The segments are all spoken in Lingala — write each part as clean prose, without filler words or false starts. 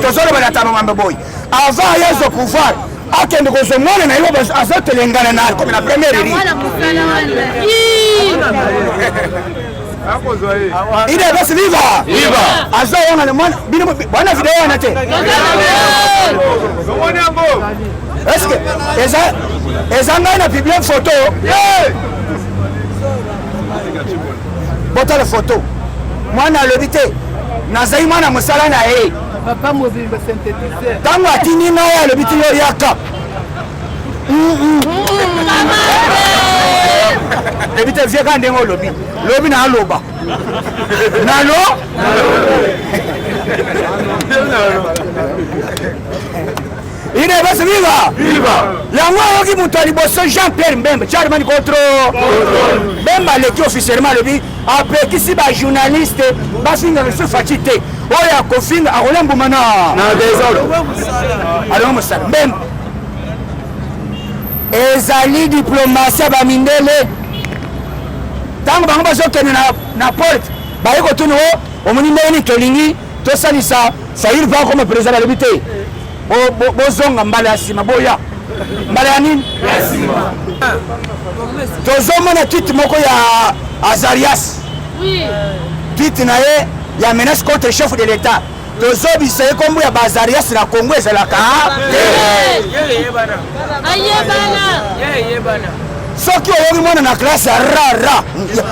tozoloba na tama mambe boy avant yezo pouvoir akende kozomona na yo azotelengana na comme la première ri ide basi viva azo yanga le mwana bino bwana video yana te est-ce que eza ngana publier photo bota la photo mwana alobi te nazai mwana mosala na ye papa mobile synthétiseur tango atini na ye alobi te yo yaka ebi te vie ka ndenge olobi lobi na aloba nalo ine basi viva yango oyoki moto ya liboso Jean-Pierre Mbembe charmani contre Mbemba aleki officiellement alobi apekisi bajournaliste bafingaka so faci te oyo akofinga akolembuma na désordre alongo mosala Mbemba ezali diplomatie bamindele ntango bango bazokende na porte baye kotuni o omoni ndenge tolingi tosalisa sayiri mpa koma président balobi te bozonga mbala ya nsima boya mbala ya nini tozomona tweet moko ya Azarias tweet na ye ya menace contre chef de l'état tozobisa ye kombo ya bazarias na Congo ezalaka soki oyoki mwana na classe ya rara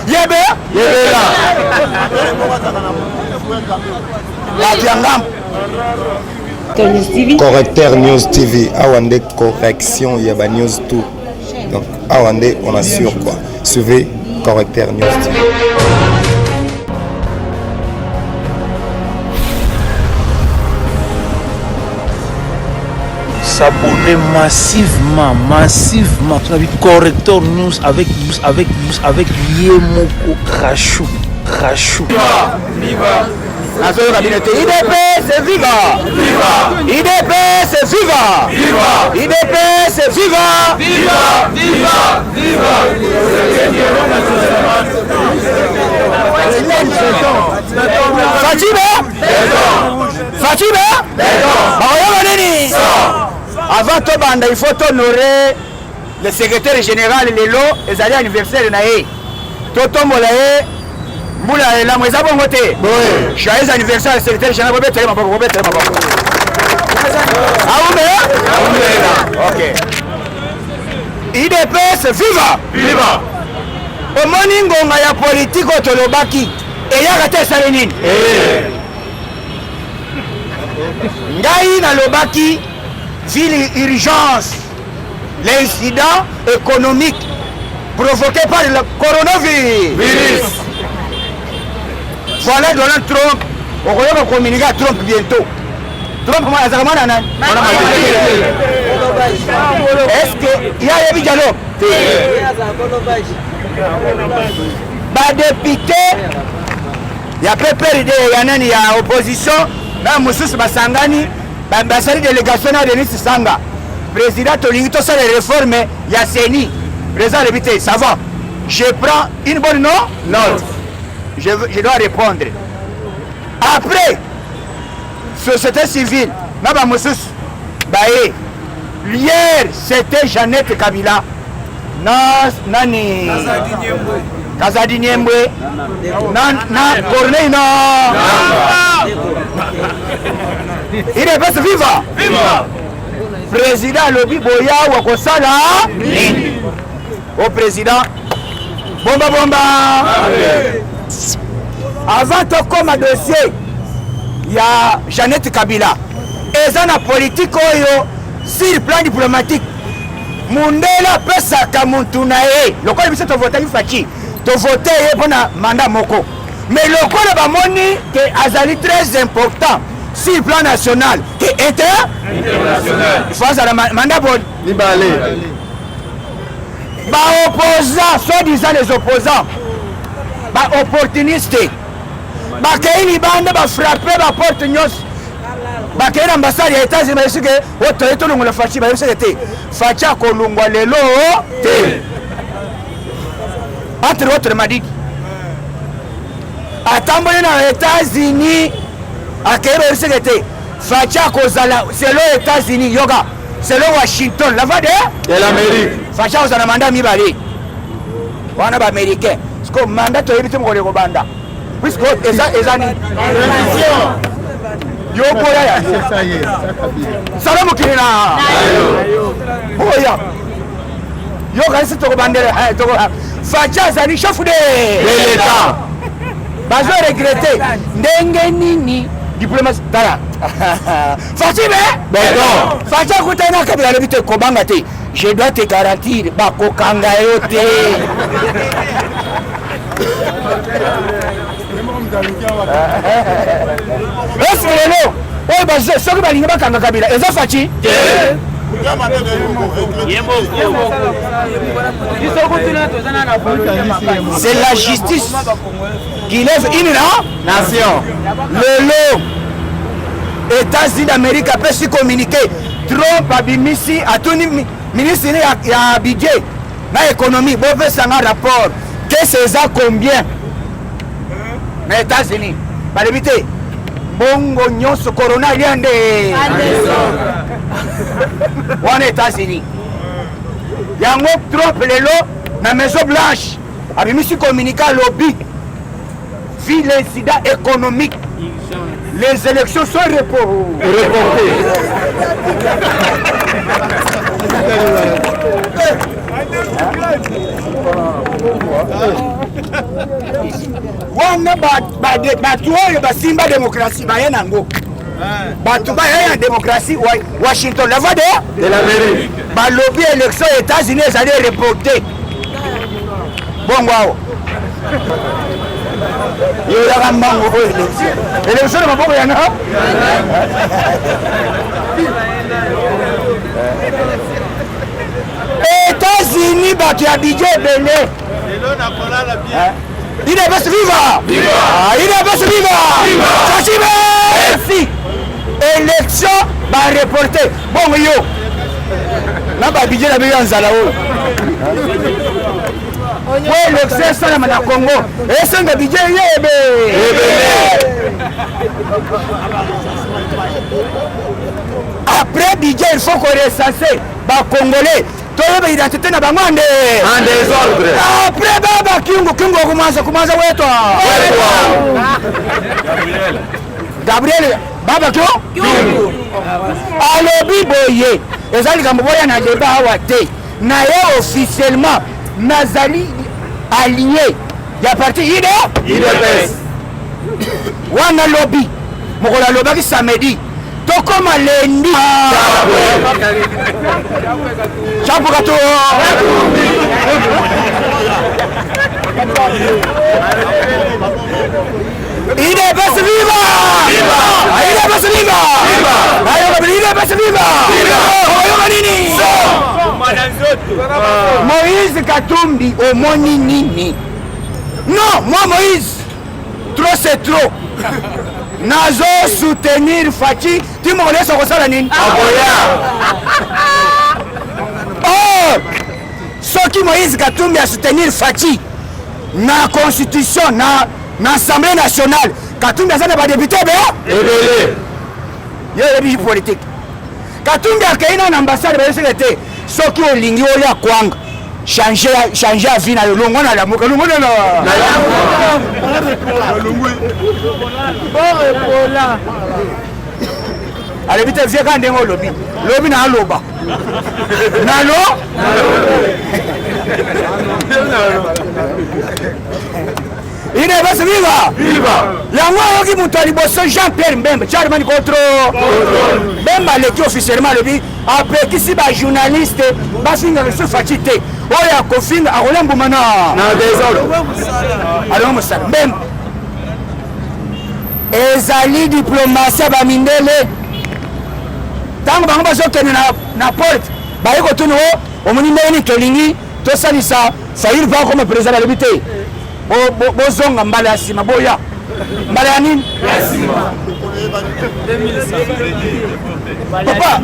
yebela bato ya ngambo Correcteur News TV, Awande correction, il y a ba news tout. Donc Awande, on assure quoi. Suivez Correcteur News TV. S'abonner massivement. Tu as vu Correcteur News avec Yemoko Krachou. Viva. IDP c'est viva. IDP c'est viva. IDP c'est viva. Fatima avant tout banda il faut honorer le secrétaire général lelo ezali anniversaire na ye totombola ye mbula la mweza bongo te joyeux anniversaire le secrétaire général bobetere maboko ok IDPS viva omoni ngonga ya politique tolobaki eyaka te esali nini ngai nalobaki ville urgence l'incident économique provoqué par le coronavirus. Voilà Donald Trump, on va communiquer à Trump bientôt. Trump, comment est-ce qu'il y a un dialogue? Bah député, il y a PPRD, il y a opposition, même Moussous Bassangani, bah c'est délégation à Denis Sanga. Président Tolingi, tout ça les réformes, il y a CENI. Président député, ça va. Je prends une bonne note. Je dois répondre. Après, société civile, Naba Moussous, Baé, hier c'était Jeannette Kabila, Nani, Kazadi Niembwe, na Corneille, non. Il est pas viva. Président Lobi Boya Wakosala, au président, bomba. Avant de comme dossier, il y a Jeannette Kabila. Et ça, la politique, sur le plan diplomatique, Mundela pesa kamuntunae. Le quoi, c'est de voter une fachi. De voter pour un mandat moko. Mais le quoi, le bamoni, que Azali très important sur le plan national, qui est international. Il faut un mandat bon. Bah opposants, soi-disant les opposants, bah opportunistes, bah qui bande bah frapper bah porte nyos, bah qui l'ambassade des États-Unis, bah c'est que autre est tout le monde fachi, bah c'est que fachi à Kolungwa lelo té. Entre autres m'a dit, à Tambourine aux États-Unis, à Kébé c'est que facha kozala selon États-Unis yoga selon Washington la voix de l'Amérique facha kozala mandat mibale wana ba américain parce que mandat to yebite mo ko banda puisque ezani yo boya ya salamu kina boya yo kanisi to ko bandere to ko facha zali chef de l'État bazo regretter ndenge nini diplomatie tala Fatime bon facha kutana kabila lebite kobanga te je dois te garantir bakokanga yo te est-ce que lelo oyo bazo soki balingi bakanga kabila eza fachi c'est la justice qui lève une nation. Lelo États-Unis d'Amérique après se communiquer Trump abimisi atuni ministre ya budget na économie bon fait ça un rapport que c'est ça combien na États-Unis ba limité bongo nyonso corona liande wana États-Unis yango Trump lelo na Maison Blanche abimisi communiqué lobby vu l'incident économique les élections sont reportées. Wana batu oyo basimba démocratie baye nango batu baye démocratie Washington la voix de l'Amérique balobi élection États-Unis ezali reporté bongo awo yoyaka mbango oyo élection na maboko yana États-Unis bato ya budget ebele il est best viva il est best viva Fachibe merci élection ba reporter bongo yo na ba budget na beyo nzala oyo pour l'élection salama na Congo esenga budget yebe après budget il faut qu'on recense ba congolais toyeba identité na bango en désordre après baba kingo kumanza wetwa Gabriel baba kingo alobi boye ezali kambo boya na débat awa te na ye officiellement nazali allié ya parti IDPS wana lobby mokola lobaki samedi tokoma lendi chapo kato IDPS viva IDPS viva IDPS viva nini Moïse Katumbi omoni nini non moi Moïse trop c'est trop nazo soutenir Fachi ti mo leso ko sala nini oh soki Moïse Katumbi a soutenir Fachi na constitution na assemblée nationale Katumbi azana ba député be ebele yebi politique Katumbi akaina na ambassade ba secrétaire soki olingi olia kwanga changer avis na longo na lamuka longo na bola ale bite vie ka ndengo lobi na aloba nalo ine basi viva yango yoki mutu aliboso Jean-Pierre Mbembe charmani contre Mbembe aleki officiellement lobi apekisi ba journaliste basinga sur Fachi te oyo akofinga akolembuma na désordre alongo mosala Mbembe ezali diplomatie bamindele ntango bango bazokende na porte baye kotuni o omoni ndenge nini tolingi tosalisa Fayulu mpo akoma président alobi te bozonga mbala ya nsima boya mbala ya nini papa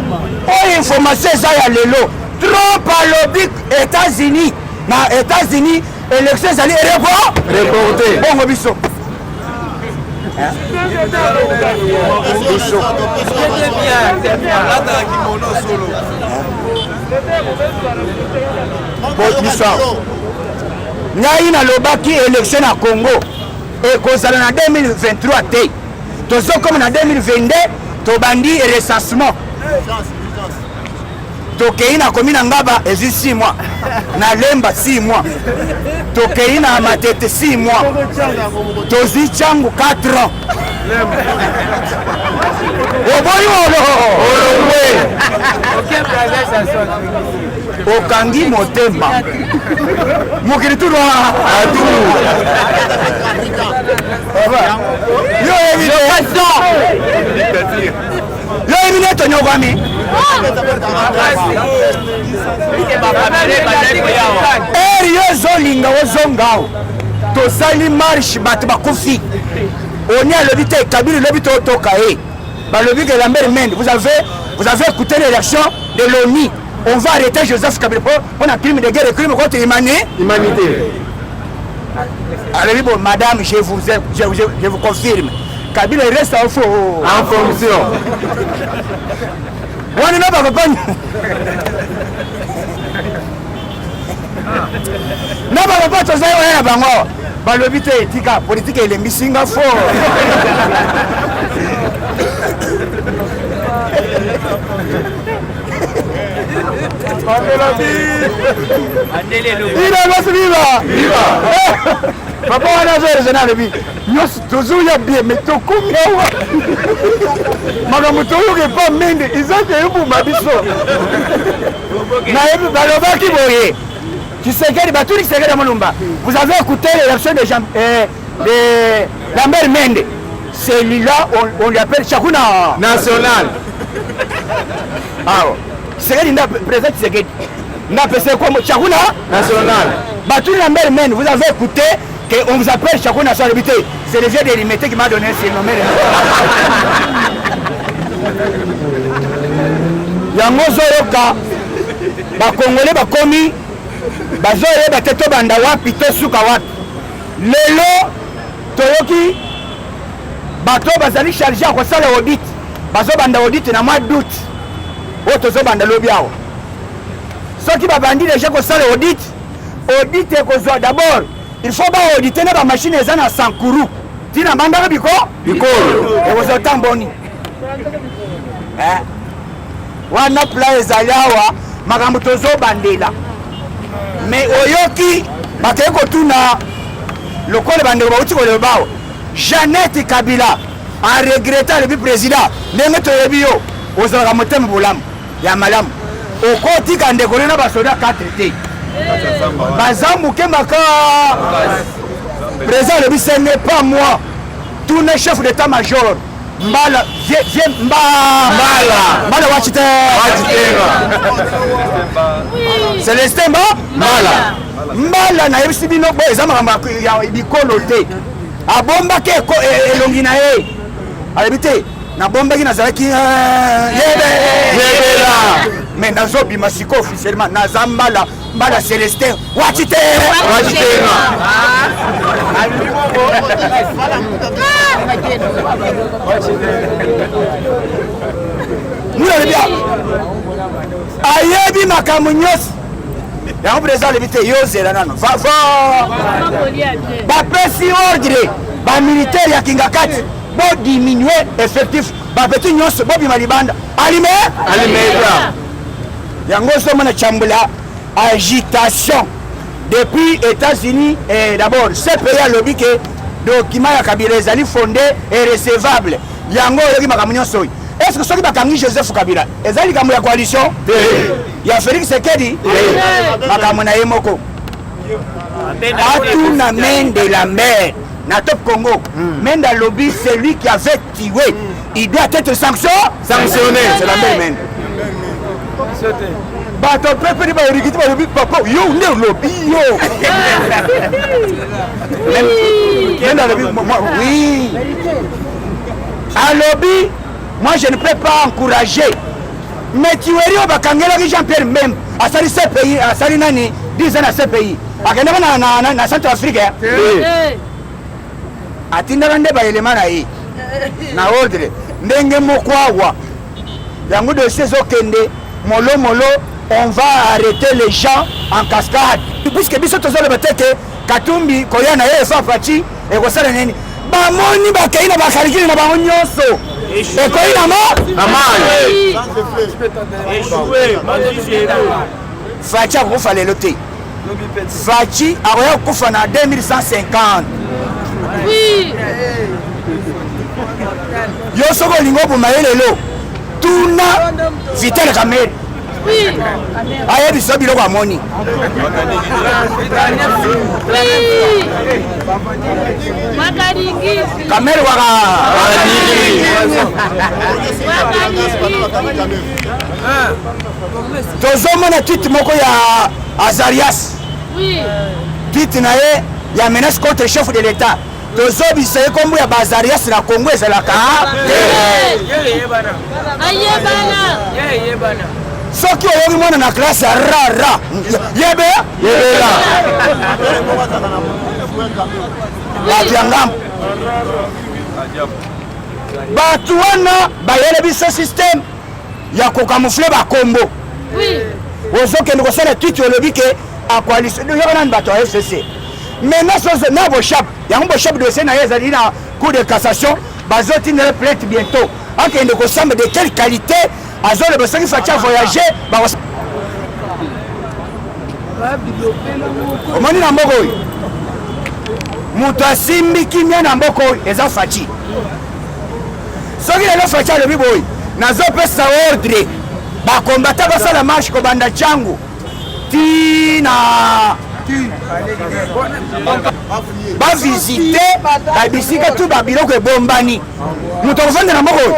oyo information eza ya lelo Trump alobi États-Unis na États-Unis élection ezali reporté bongo biso ngai nalobaki élection na Congo ekozala na 2023 te tozokoma na 2022 tobandi recensement tokei na komi na Ngaba ezi 6 mois na Lemba 6 mois tokei na Matete 6 mois tozi Changu 4 ans oboyi okangi motema mokili tuno atu yo ebine tonyokwami eri yo ezolinga ozongao tosali marche bato bakufi oni alobi te Kabila lobi totoka ye balobi que Lambert Mende vous avez écouté l'élection de l'ONU. On va arrêter Joseph Kabila pour un crime de guerre et crime contre l'humanité. Alors bon, madame, je vous confirme. Kabila reste en fonction. On n'est pas compagnie. Non, pas tout ça, on est bango. Balobi te etika politique elembi Singapour. Papa wana zoyezana lebi nyonso tozoya bien mais tokumiawa makambo toyoka epa Mende izaki eyebuma biso nayebi balobaki boye Tshisekedi batuli Tshisekedi ya Mulumba vous avez écouté l'élection de Lambert Mende celui-là on lui appelle Chakuna national. Ah Tshisekedi nda président Tshisekedi nda pese comme Chakuna national batuli Lambert Mende vous avez écouté qu'on vous appelle Chakuna national. C'est le vieux de Limité qui m'a donné ce nom. Yango zoyoka bakongole bakomi bazoyeba te tobanda wapi tosuka wapi lelo toyoki bato bazali chargé ya kosala audit bazobanda audit na mois d'août oyo tozobanda lobi awa soki babandi deja kosala audit ekozwa d'abord il faut baodite na bamashine eza na sankuru tina bandaka bikolo ekozwa tamboni wana pla ezali awa makambo tozobandela mais oyoki bakei kotuna lokola bandeko bauti koloba awa Jeannette Kabila a regretté alobi président ndenge toyebi yo ozalaka motema bolamu ya malamu okotika ndeko na basoda 4 te baza moke maka président alobi ce n'est pas moi tout le chef d'état-major Mbala Mbala wachite Celestin Mbala na yebisi bino bo eza makambo ya bikolo te abombaki elongi na ye alobi te nabombaki nazalaki yebela mais nazobima siko officiellement naza Mbala Celestin wachite ayebi makambo nyonso yango président alobi te yozela nano bapesi ordre bamilitaire ya Kingakati bodiminue effectif bapeti nyonso bobima libanda alime yango osomona chambula agitation depuis États-Unis d'abord ce pays alobi ke document ya Kabila ezali fondé et recevable yango oyoki makambo nyonso oyo est-ce que soki bakangi Joseph Kabila ezali likambo ya coalition ya Félix Tshisekedi makambo na ye moko atuna Mende la mer na top Congo Mende alobi celui qui avait tué il doit être sanctionné c'est la même Mende bato pepe baorikiti balobi papa yo nde olobi yo Mende alobi oui alobi moi je ne peux pas encourager mais tuerie oyo bakangelaki Jean-Pierre même asali ce pays asali nani 10 ans na ce pays akendaka na Centrafrique atindaka nde baelema na ye na ordre ndenge moko awa yango dossier ezokende molomolo. On va arrêter les gens en cascade. Puisque biso tozoloba te ke Katumbi koya na ye efa Faci ekosala nini bamoni bakei na bakalikili na bango nyonso ekoyi na Faci akukufa lelo te. Faci akoya kukufa na 2150. Yo soko olingi obuma ye lelo tuna Vital Kamerhe aye biso biloko amoni Kamerhe tozomona tweet moko ya Azarias tweet na ye ya menace contre chef de l'État tozobisa ye kombo ya Azarias na Congo ezalaka soki oyoki mwana na classe ya rara yebela bato ya ngambo bato wana bayele biso systeme ya kokamufle bakombo ozokende kosala twiti olobi ke acoalition yoka nani bato ya FCC maintenant na boshap yango boshap dossier na ye ezali na cour de cassation bazotindela plainte bientôt akende kosamba de quelle qualité azoloba soki Faci voyager omoni na mboka oyo moto asimbi kimia na mboka oyo eza Faci soki lelo Faci alobi boye nazopesa ordre bakombata basala marche kobanda ntango tina bavisite babisika tu babiloko ebombani moto akofanda na mboka oyo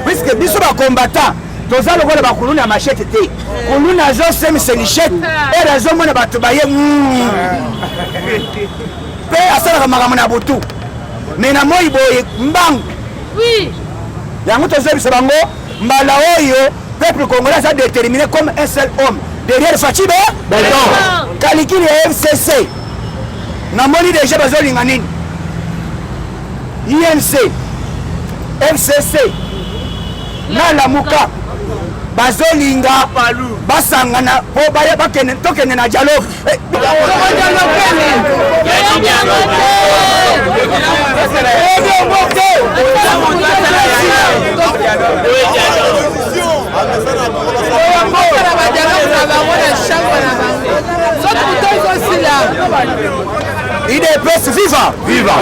puisque biso bakombata toza lokola bakuluna ya machete te kuluna azosemisa lichete ere azomona bato baye mpe asalaka makambo na butu me na moi boye mbangu yango tozebisa bango mbala oyo peuple congolais aza déterminé comme un seul homme derrière Faci kalikili ya FCC namoni déjà bazolinga nini INC FCC na Lamuka bazolinga basangana po tokende na dialogue IDPS viva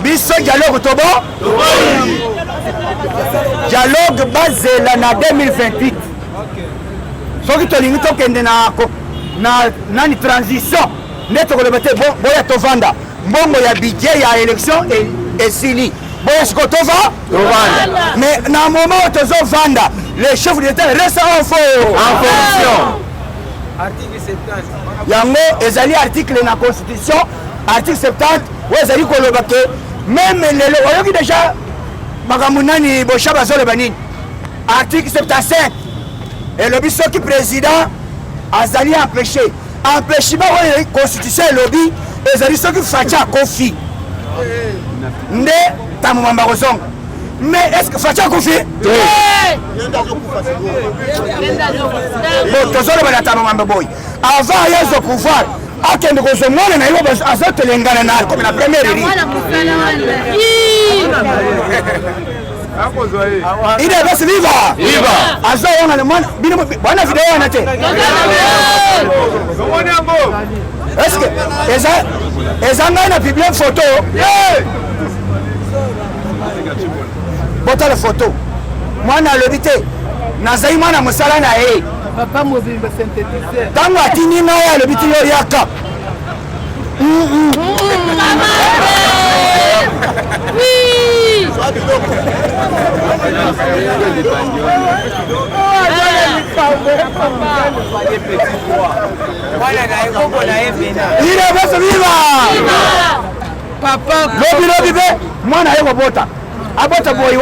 biso dialogue tobo dialogue bazela na 2028 soki tolingi tokende na nani transition nde tokoloba te boya tovanda mbongo ya budget ya élection esili boya siko tovanda mais na moment oyo tozovanda le chef de l'État reste en fonction yango ezali article na constitution article 70 oyo ezali koloba ke même lelo oyoki déjà makambo nani bosha bazoloba nini article 75 elobi soki président azali empêché ba oyo constitution elobi ezali soki Faci akofi nde tamomamba kozonga mais est-ce que Faci akofi tozoloba na tamomamba boy avant yezo pouvoir akende kozomona na yo azotelengana na comme na première ri IDPS viva azo yonga le mwana bino bwana video wana te est-ce que ezanga na publier photo bota la photo mwana alobi te nazai mwana mosala na ye papa mobimba synthétiseur tango atini na ye alobi te yo yaka IDPS viva papa lobi be mwana ye kobota abota boyo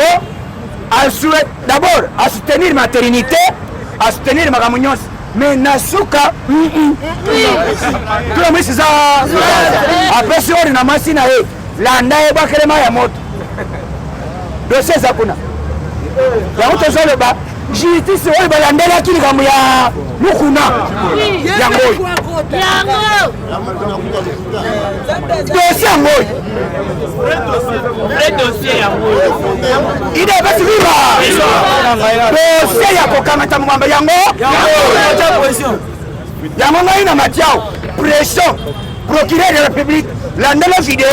d'abord à soutenir maternité à soutenir makambo nyonso mais nasuka tula mwisi za apesi ori na masi na ye landa ye bakelema ya moto dossier eza kuna yango tozoloba justice oyo balandelaki likambo ya mukuna yango oyo dossier yango oyo ide basi viva dossier ya kokangata mongamba yango ngai na matiao pression procureur de la république landela video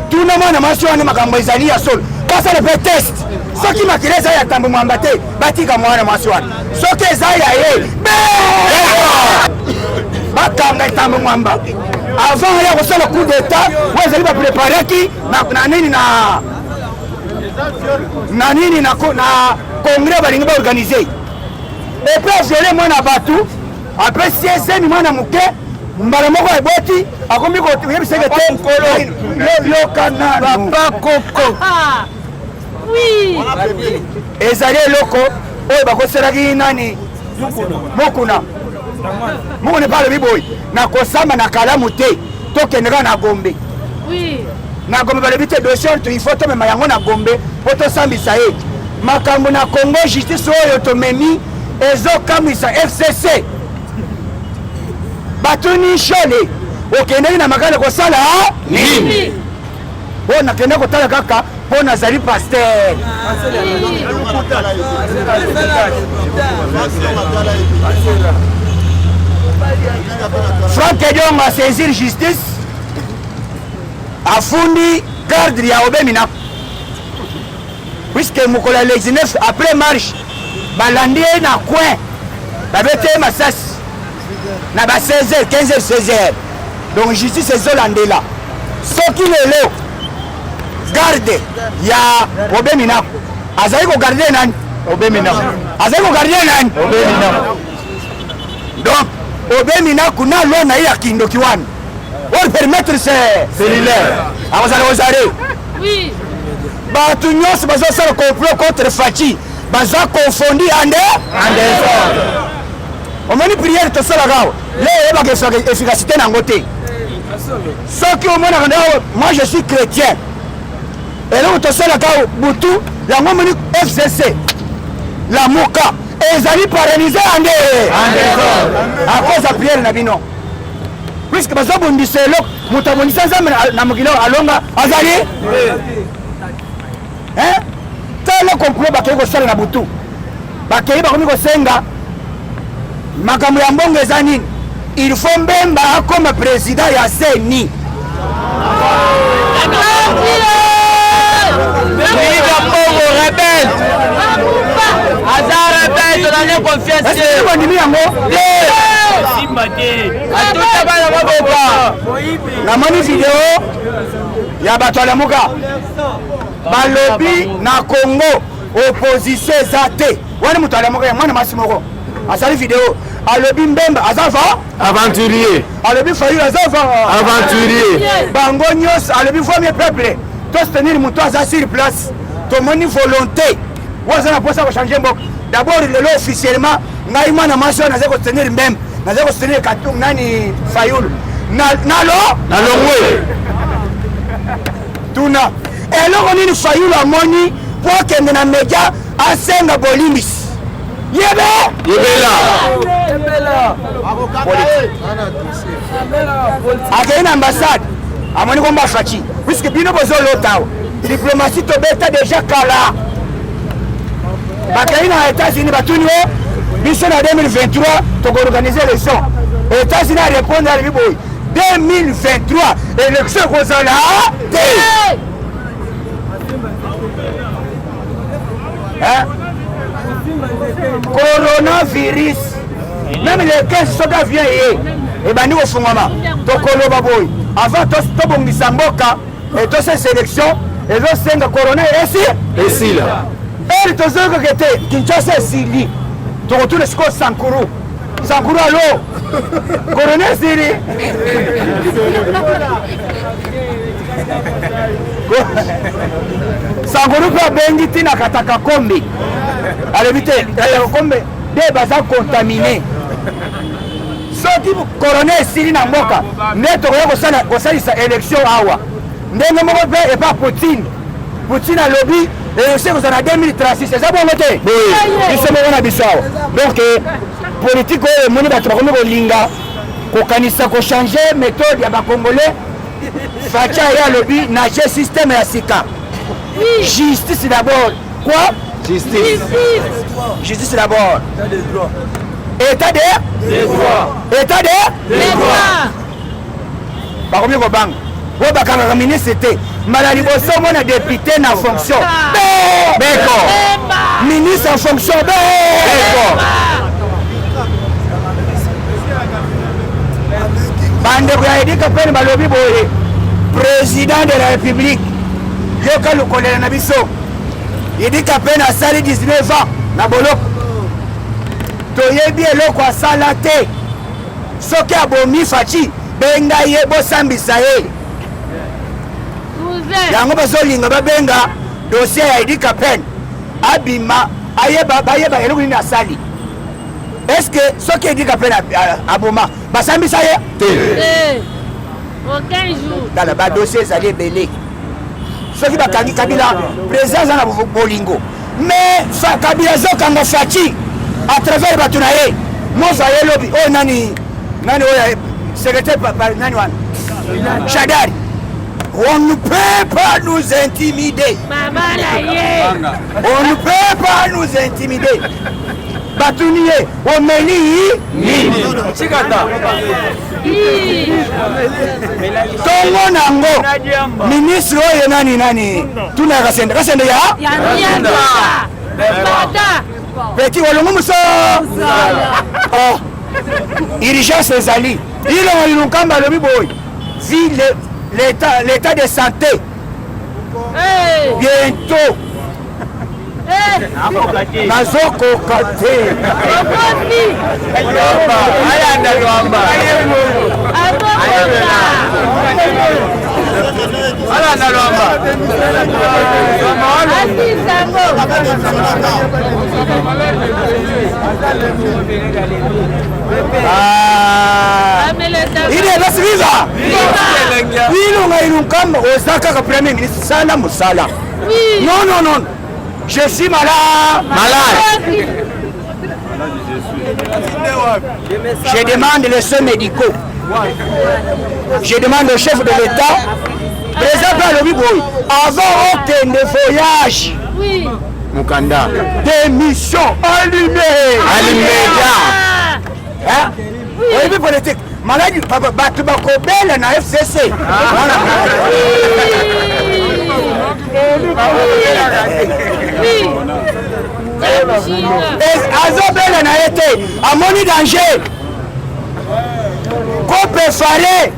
tuna mwana mwasi wana makambo ezali ya solo basala pe test soki makila eza ya tambo mwamba te batika mwana mwasi wana soki eza ya ye bakanga tambo mwamba avant ya kosala coup d'état oyo ezali bapreparaki na nini na congrès balingi baorganize epres aviole mwana batu apres sieseni mwana moke mbala moko eboti akomi koyebiseke te yokananu koko ezali eloko oyo bakoselaki nani mokuna epalobi boye nakosamba na kalamu te tokendeka na gombe na gombe balobi te dossier ifo tomema yango na gombe mpo tosambisa ye makambo na congo justice oyo tomemi ezokamwisa fcc batuni shole okendeki na makala kosala nini oyo nakende kotala kaka mpo nazali paster Frank Edong a saisir justice afundi garde ya obemina puisque mokolo ya le 19 après marche balandi ye na coin babete ye masasi na ba 16h 15h 16h donc justice ezolandela soki lelo garde ya obeminako azali kogarde nani obeminako azali kogarde nani obeminako donc obeminako na lo na ye ya kindoki wana or permettre cellulaire akozala kozale bato nyonso bazosala complot contre faci baza confondi ande omoni priere tosalaka awa le eyebaka efficacité nango te soki omonaka nde moi je suis chrétien eloko tosalaka butu yango omoni fcc lamuka ezali paralyse ande a cause ya priere na bino puisque bazobundisa eloko moto abundisa nzambe na mokili alonga azali tala complot bakei kosala na butu bakei bakomi kosenga makambo ya mbongo eza nini il faut mbemba akoma président ya seni bandimi yango namoni video ya bato alamuka balobi na Congo opposition eza te wana moto alamuka ya mwana masi moko asali video alobi mbemba azava aventurier alobi fayu azava aventurier bango nyos alobi premier peuple to soutenir moto aza sur place tomoni volonté waza na posa changer mboka d'abord lelo officiellement ngai mwana masi naza ko soutenir mbemba naza ko soutenir katung nani fayulu nalongwe tuna eloko nini fayulu amoni po kende na media asenga bolimbis yebela akei na ambassade amoni komba faci puisque bino bozolotawa diplomatie tobeta déjà kala bakei na États-Unis batuni o biso na 2023 tokoorganize élection États-Unis arépondre alibi boyi 2023 élection ekozala te coronavirus même les 15 soka vient ye ebandi kofungama tokoloba boyi avant tobongisa mboka etose sélection ezosenga corona esila eri tozoyokoke te Kinshasa esili tokotuna sikoyo sankuru alo corona esili sankuru mpe abengi ntina kataka kombi alobi te kombe nde baza contamine soki corona esili na mboka nde tokoya kosalisa élection awa ndenge moko mpe epa Poutine alobi élection kozala na 2036 eza bongo te biso moko na biso awa donc politique oyo emoni bato bakomi kolinga kokanisa kochange méthode ya bakongolais facha ye alobi nage système ya sika justice d'abord quoi justice d'abord état de droit bakomi kobanga oyo bakangaka ministre te mala liboso mona député na fonction beko ministre en fonction beko bandeko ya edika pene balobi boye président de la république yoka lukolela na biso edika pene asali 19 ans na boloko toyebi eloko asala te soki abomi faci benga ye bosambisa ye yango bazolinga babenga dossier ya edika pene abima bayeba eloko nini asali est-ce que soki edika pene aboma basambisa ye te aucun jour dala badossier ezali ebele soki bakangi kabila président aza na bolingo mais kabila azokanga faci à travers bato na ye moza ye lobi oyo nani oyo secrétaire nani wana Chadari on ne peut pas nous intimider on ne peut pas nous intimider batuni ye omeli nini tongo nango ministre oyo nani tuna kasende ya Petit olongo muso urgence ezali ilongo lilunkamba lobi boy si l'état de santé bientôt nazokoka te ilebasiviva ilonga ilunkamba oza kaka premier ministre sala mosala non je suis malade. Je demande les soins médicaux. Je demande au chef de l'État, président Lobi Boy, avant aucun voyage. Mukanda. Démission allumée. Hein? Oui, politique. Malade, Bakobel na FCC. azobela na ye te amoni danger ko prefare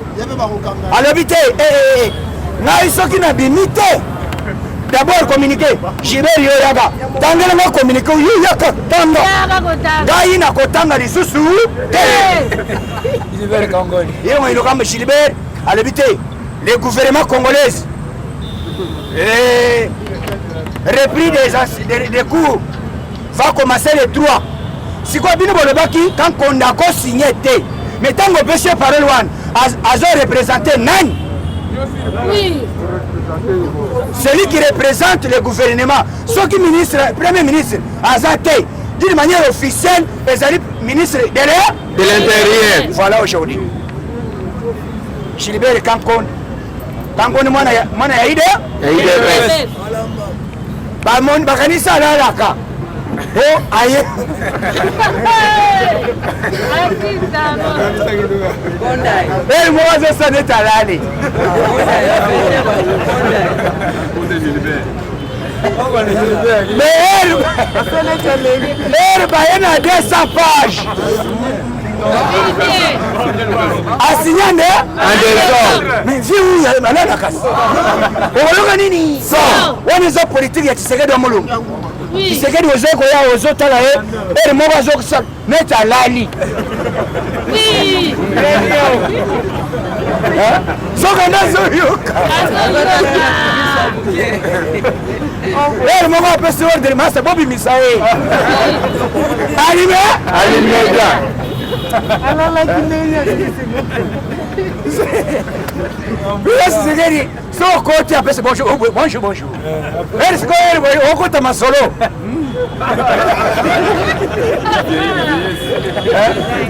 alobi te ngai soki nabimi te d'abord communiqué jibeli yo yaka tangelanga communiqué yo yaka tanga ngai nakotanga lisusu te yongo ilokamba Gilbert alobi te le gouvernement congolais repris des cours va commencer le 3. Si quoi bien bolobaki quand on a signé té mais tant que péché parole one a représenté nan oui celui qui représente le gouvernement ce qui ministre premier ministre Azate d'une manière officielle les ministre de l'intérieur voilà aujourd'hui Gilbert Kankon mwana ya ide bamoni bakanisa alalaka o aye ei moza sane talali mais baye na 200 pages asinyane mviu malala kasi oloka nini wani zo politique ya Tshisekedi wa Mulungu Tshisekedi ozoko ya ozotala ye ere moko azokisa neta lali soka nazoyoka ere moko apesi ordre masa bobi misae alime Tshisekedi so koti apese bonjour bonjour. Est-ce que okota masolo?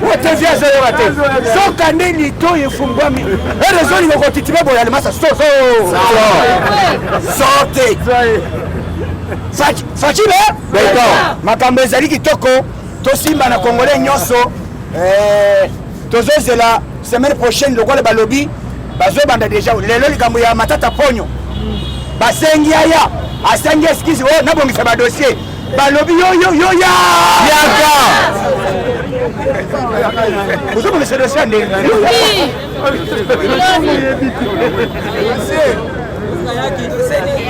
Wote vya zero wate. So kaneni to ifungwami. Erezo ni kokotitibe boya limasa so. Sorte. Fachibe? D'accord. Makambo ezali kitoko to Simba na Congolais nyonso tozozela semaine prochaine lokola balobi bazobanda déjà lelo likambo ya Matata Ponyo basengi aya asengi eskizi o nabongisa ba dossier balobi yo yaka uzobongisa dossier ndenge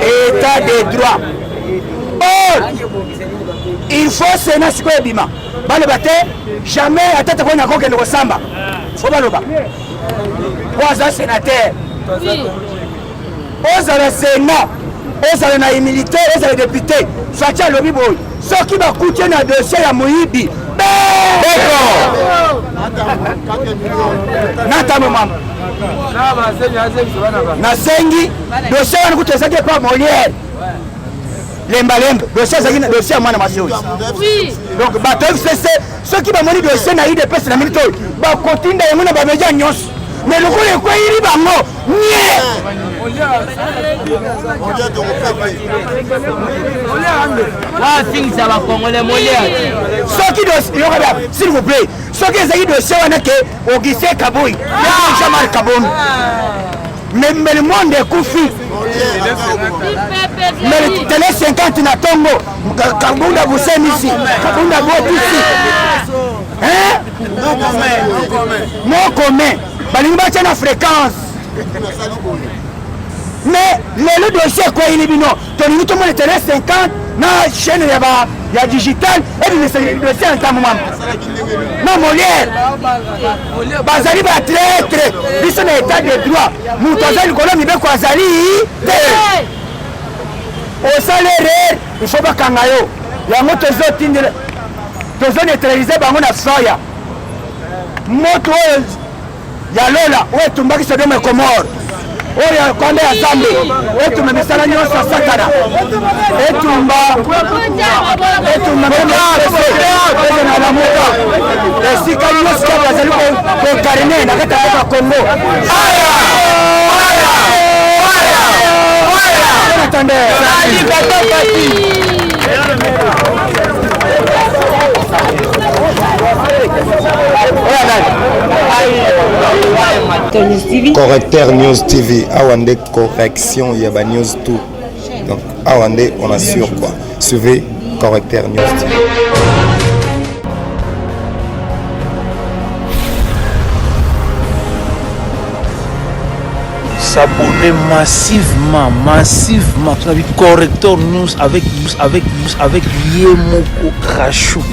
état de droit. Or, il faut Sénat sikoyo bima baloba te jamais Matata Ponyo akokende kosamba fo baloba oza sénateur ozala Sénat ozala na militaire ozala député Fachi alobi boy soki bakutie na dossier ya moyibi natamo mama nasengi dossier wana kutu ezaki epa Molière lembalemba dossier ezaki na dossier ya mwana mwasi oyo donc bato fc soki bamoni dossier na idps na minute oyo bakotinda yango na bamedia nyonso mais lokola ekweyiri bango nye wasingisa bakongole Molière soki dossier s'il vous plaît soki ezaki dossier wana ke Augustin Kaboyi ya Jean-Marc Kabombi mais le monde ekufi mais tele 50 na Tongo Kabunda Busemisi Kabunda Botisi non commun balingi batia na fréquence mais lelo dossier kwa ili bino tolingi tomona tele 50 na chaîne ya digital et dossier ntambo mama na Molière bazali ba traître biso na état de droit mutu azali likolo mibeko azali te osala erreur il faut bakanga yo yango tozotindela tozoneutralize bango na soya moto oyo ya Lola oyo etumbaki Sodome et Gomorrhe oyo konde ya Zambi oyo etumba misala nyonso ya Satana etumba na lamuka esika nyonso bazali kokarine na kati ya Kongo Correcteur News TV, Awande correction, il y a ba news tout. Donc Awande, on assure quoi. Suivez Correcteur News TV. S'abonner massivement. Tu as vu Correcteur News avec Yemoko Rachou.